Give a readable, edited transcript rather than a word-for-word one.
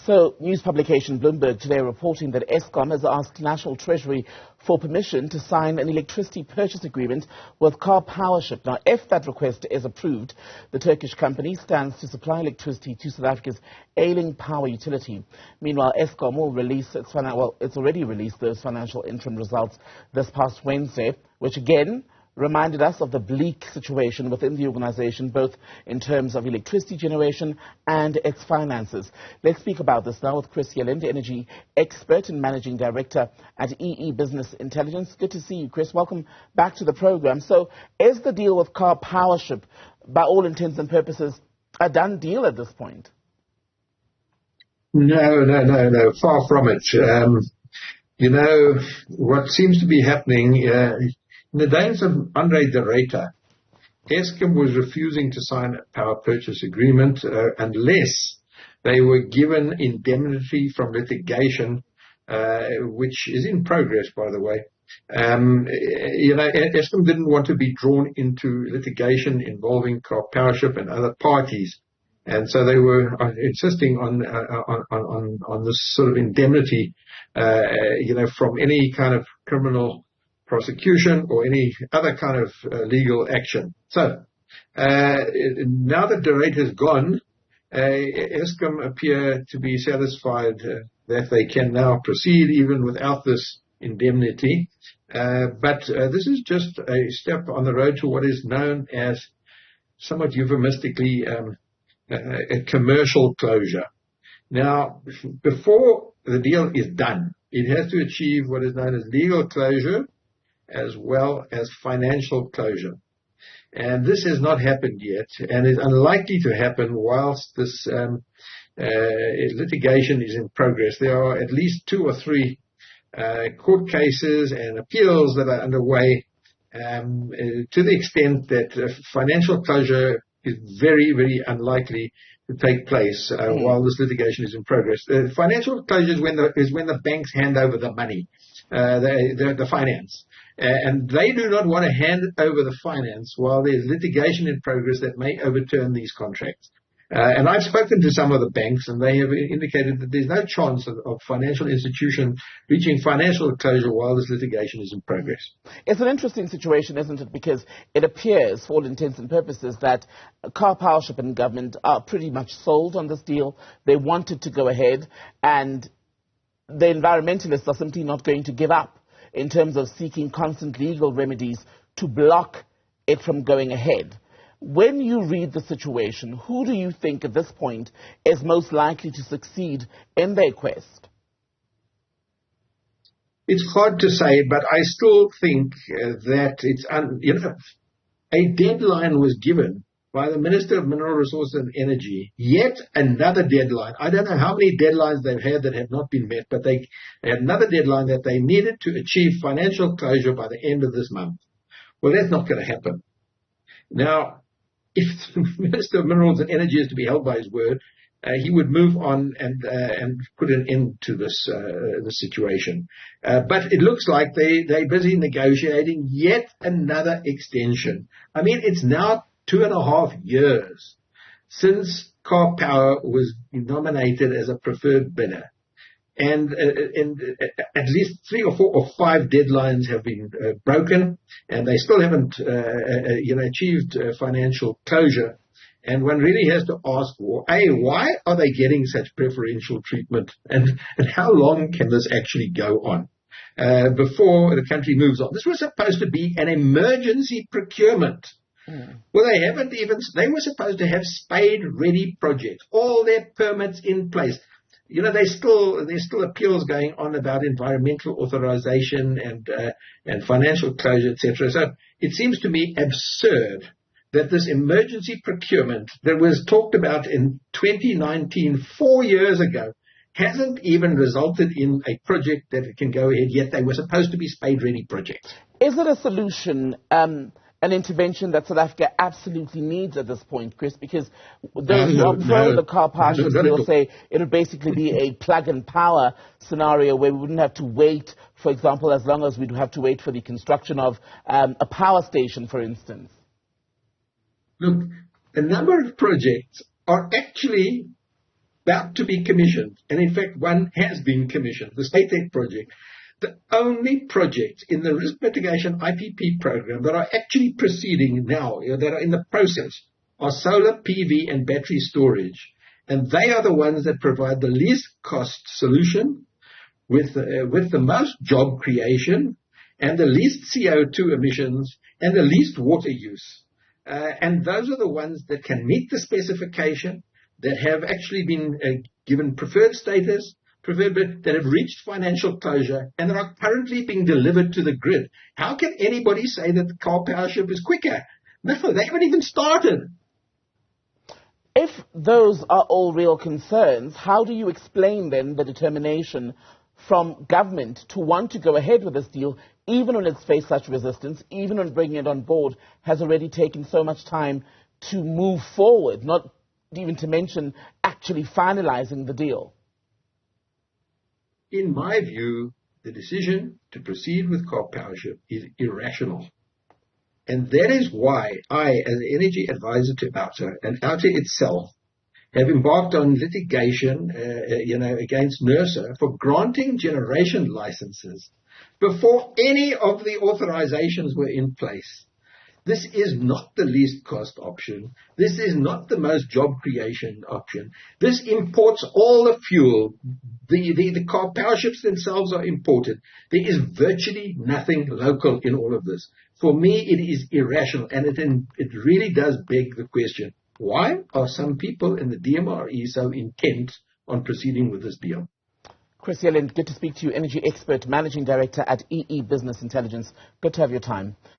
So, news publication Bloomberg today reporting that Eskom has asked National Treasury for permission to sign an electricity purchase agreement with Karpowership. Now, if that request is approved, the Turkish company stands to supply electricity to South Africa's ailing power utility. Meanwhile, Eskom will release it's already released those financial interim results this past Wednesday, which again reminded us of the bleak situation within the organization, both in terms of electricity generation and its finances. Let's speak about this now with Chris Yelland, energy expert and managing director at EE Business Intelligence. Good to see you, Chris. Welcome back to the program. So, is the deal with Karpowership, by all intents and purposes, a done deal at this point? No. Far from it. What seems to be happening in the days of Andre de Ruyter, Eskom was refusing to sign a power purchase agreement unless they were given indemnity from litigation, which is in progress, by the way. Eskom didn't want to be drawn into litigation involving Karpowership and other parties, and so they were insisting on this sort of indemnity, from any kind of criminal prosecution or any other kind of legal action. So now that the rate has gone, Eskom appear to be satisfied that they can now proceed even without this indemnity. But this is just a step on the road to what is known as, somewhat euphemistically, a commercial closure. Now, before the deal is done, it has to achieve what is known as legal closure as well as financial closure. And this has not happened yet, and is unlikely to happen whilst this litigation is in progress. There are at least 2 or 3 court cases and appeals that are underway, to the extent that financial closure is very, very unlikely to take place while this litigation is in progress. Financial closure is when the banks hand over the money, the finance. And they do not want to hand over the finance while there's litigation in progress that may overturn these contracts. And I've spoken to some of the banks, and they have indicated that there's no chance of financial institution reaching financial closure while this litigation is in progress. It's an interesting situation, isn't it? Because it appears, for all intents and purposes, that Karpowership and government are pretty much sold on this deal. They want it to go ahead, and the environmentalists are simply not going to give up in terms of seeking constant legal remedies to block it from going ahead. When you read the situation, who do you think at this point is most likely to succeed in their quest? It's hard to say, but I still think that it's, a deadline was given by the Minister of Mineral Resources and Energy, yet another deadline. I don't know how many deadlines they've had that have not been met, but they had another deadline that they needed to achieve financial closure by the end of this month. Well, that's not going to happen. Now, if the Minister of Minerals and Energy is to be held by his word, he would move on and put an end to this situation. But it looks like they're busy negotiating yet another extension. I mean, it's now 2.5 years since Karpower was nominated as a preferred bidder. And at least 3 or 4 or 5 deadlines have been broken, and they still haven't achieved financial closure. And one really has to ask, why are they getting such preferential treatment, and how long can this actually go on before the country moves on? This was supposed to be an emergency procurement. Well, they were supposed to have spade-ready projects, all their permits in place. There's still appeals going on about environmental authorization and financial closure, etc. So it seems to me absurd that this emergency procurement that was talked about in 2019, 4 years ago, hasn't even resulted in a project that can go ahead, yet they were supposed to be spade-ready projects. Is it a solution, an intervention that South Africa absolutely needs at this point, Chris? Because those who are pro the Karpowership will say it would basically be a plug-and-power scenario where we wouldn't have to wait, for example, as long as we'd have to wait for the construction of a power station, for instance. Look, a number of projects are actually about to be commissioned, and in fact one has been commissioned, the StateTech project. The only projects in the risk mitigation IPP program that are actually proceeding now, that are in the process, are solar PV and battery storage. And they are the ones that provide the least cost solution with the most job creation and the least CO2 emissions and the least water use. And those are the ones that can meet the specification, that have actually been given preferred status, that have reached financial closure, and that are currently being delivered to the grid. How can anybody say that the Karpowership is quicker? No, they haven't even started. If those are all real concerns, how do you explain then the determination from government to want to go ahead with this deal, even when it's faced such resistance, even when bringing it on board has already taken so much time to move forward, not even to mention actually finalizing the deal? In my view, the decision to proceed with Karpowership is irrational. And that is why I, as an energy advisor to OUTA, and OUTA itself, have embarked on litigation against NERSA for granting generation licenses before any of the authorizations were in place. This is not the least cost option. This is not the most job creation option. This imports all the fuel. The Karpowerships themselves are imported. There is virtually nothing local in all of this. For me, it is irrational, and it really does beg the question, why are some people in the DMRE so intent on proceeding with this deal? Chris Yelland, good to speak to you, energy expert, managing director at EE Business Intelligence. Good to have your time.